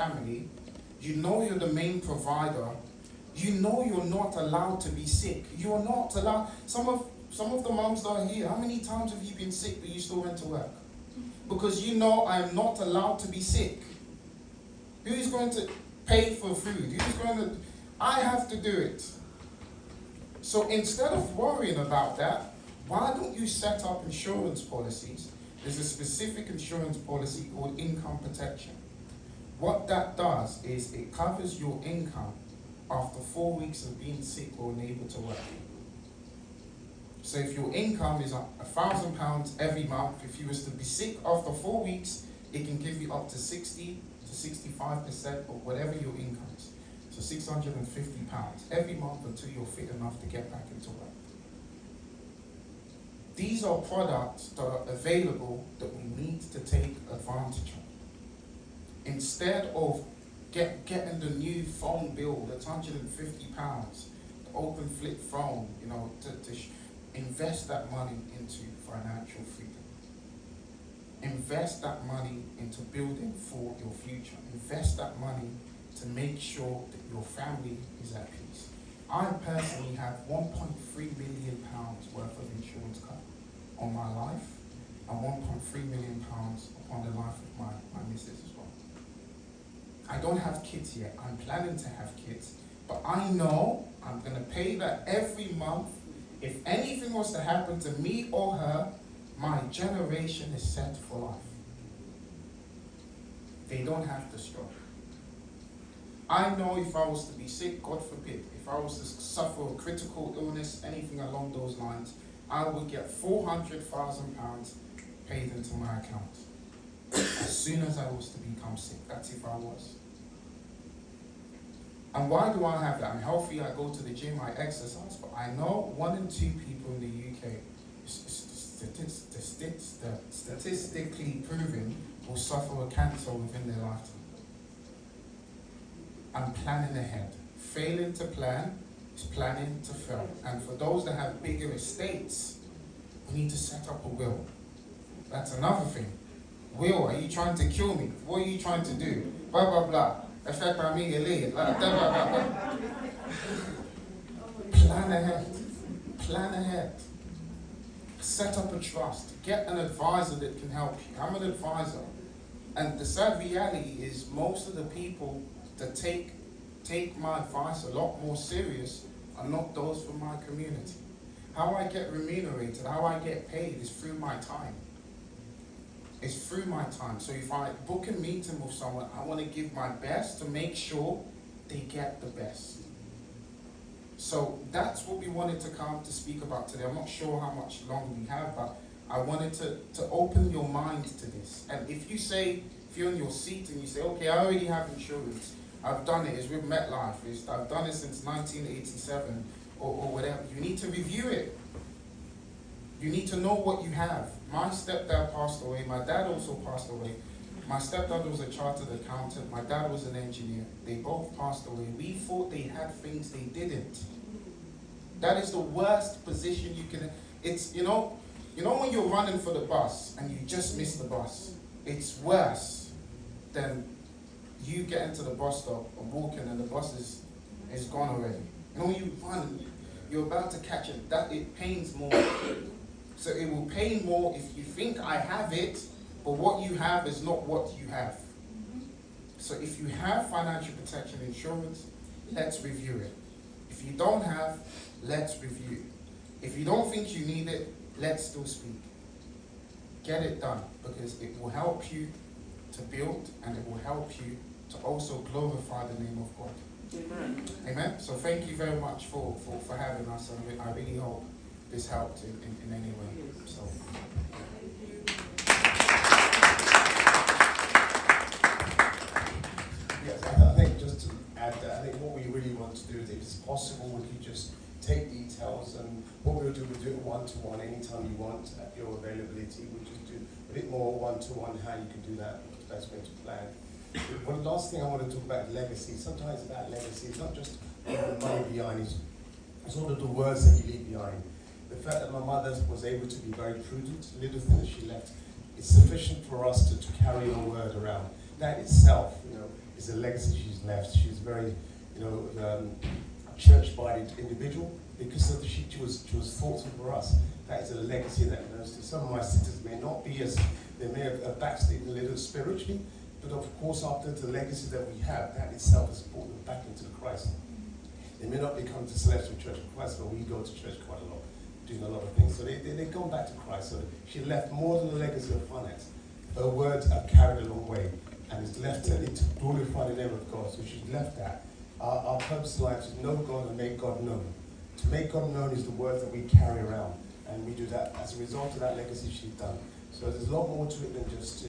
family, you know you're the main provider, you know you're not allowed to be sick. You're not allowed. Some of the moms that are here, how many times have you been sick but you still went to work? Because you know I am not allowed to be sick. Who's going to pay for food? I have to do it. So instead of worrying about that, why don't you set up insurance policies? There's a specific insurance policy called income protection. What that does is it covers your income after 4 weeks of being sick or unable to work. So if your income is £1,000 every month, if you was to be sick after 4 weeks, it can give you up to 60 to 65% of whatever your income is. So £650 every month until you're fit enough to get back into work. These are products that are available that we need to take advantage of. Instead of getting the new phone bill that's £150, the open flip phone, invest that money into financial freedom. Invest that money into building for your future. Invest that money to make sure that your family is at peace. I personally have £1.3 million worth of insurance cover on my life and £1.3 million upon the life of my missus as well. I don't have kids yet. I'm planning to have kids, but I know I'm going to pay that every month. If anything was to happen to me or her, my generation is set for life. They don't have to struggle. I know if I was to be sick, God forbid, if I was to suffer a critical illness, anything along those lines, I would get £400,000 paid into my account as soon as I was to become sick. That's if I was. And why do I have that? I'm healthy, I go to the gym, I exercise, but I know 1 in 2 people in the UK, statistically proven, will suffer a cancer within their lifetime. I'm planning ahead. Failing to plan is planning to fail. And for those that have bigger estates, we need to set up a will. That's another thing. Will, are you trying to kill me? What are you trying to do? Blah, blah, blah. Effect on me, blah, blah, blah. Plan ahead. Plan ahead. Set up a trust. Get an advisor that can help you. I'm an advisor. And the sad reality is most of the people that take my advice a lot more serious are not those from my community. How I get remunerated, how I get paid is through my time. It's through my time. So if I book a meeting with someone, I want to give my best to make sure they get the best. So that's what we wanted to come to speak about today. I'm not sure how much longer we have, but I wanted to open your mind to this. And if you're in your seat and you say, okay, I already have insurance, I've done it, it's with MetLife, I've done it since 1987 or whatever, you need to review it. You need to know what you have. My stepdad passed away, my dad also passed away. My stepdad was a chartered accountant, my dad was an engineer. They both passed away. We thought they had things they didn't. That is the worst position you can, it's, you know when you're running for the bus and you just miss the bus, it's worse than you get into the bus stop and walking and the bus is gone already. You know when you run, you're about to catch it, that it pains more. So it will pain more if you think I have it, but what you have is not what you have. So if you have financial protection insurance, let's review it. If you don't have, let's review. If you don't think you need it, let's still speak. Get it done, because it will help you to build and it will help you to also glorify the name of God. Amen. Amen. So thank you very much for having us, and I really hope this helped in any way. So. Yes, I think just to add that, I think what we really want to do is, if it's possible, we could just take details, and what we'll do it one-to-one anytime you want at your availability. We'll just do a bit more one-to-one, how you can do that, what's the best way to plan. One last thing I want to talk about, legacy. Sometimes about legacy, it's not just the money behind, it's all of the words that you leave behind. The fact that my mother was able to be very prudent, little thing that she left, it's sufficient for us to carry her word around. that itself, you know, is a legacy she's left. She's very, you know, church-bodied individual because of she was thoughtful for us. That is a legacy that, you know, some of my sisters may not be as, they may have backslidden a little spiritually, but of course after the legacy that we have, that itself has brought them back into Christ. They may not become the Celestial Church of Christ, but we go to church quite a lot, doing a lot of things. So they've gone back to Christ. So she left more than a legacy of finance. Her words have carried a long way, and it's left her to glorify the name of God. So she's left that. Our purpose in life is to know God and make God known. To make God known is the words that we carry around, and we do that as a result of that legacy she's done. So there's a lot more to it than just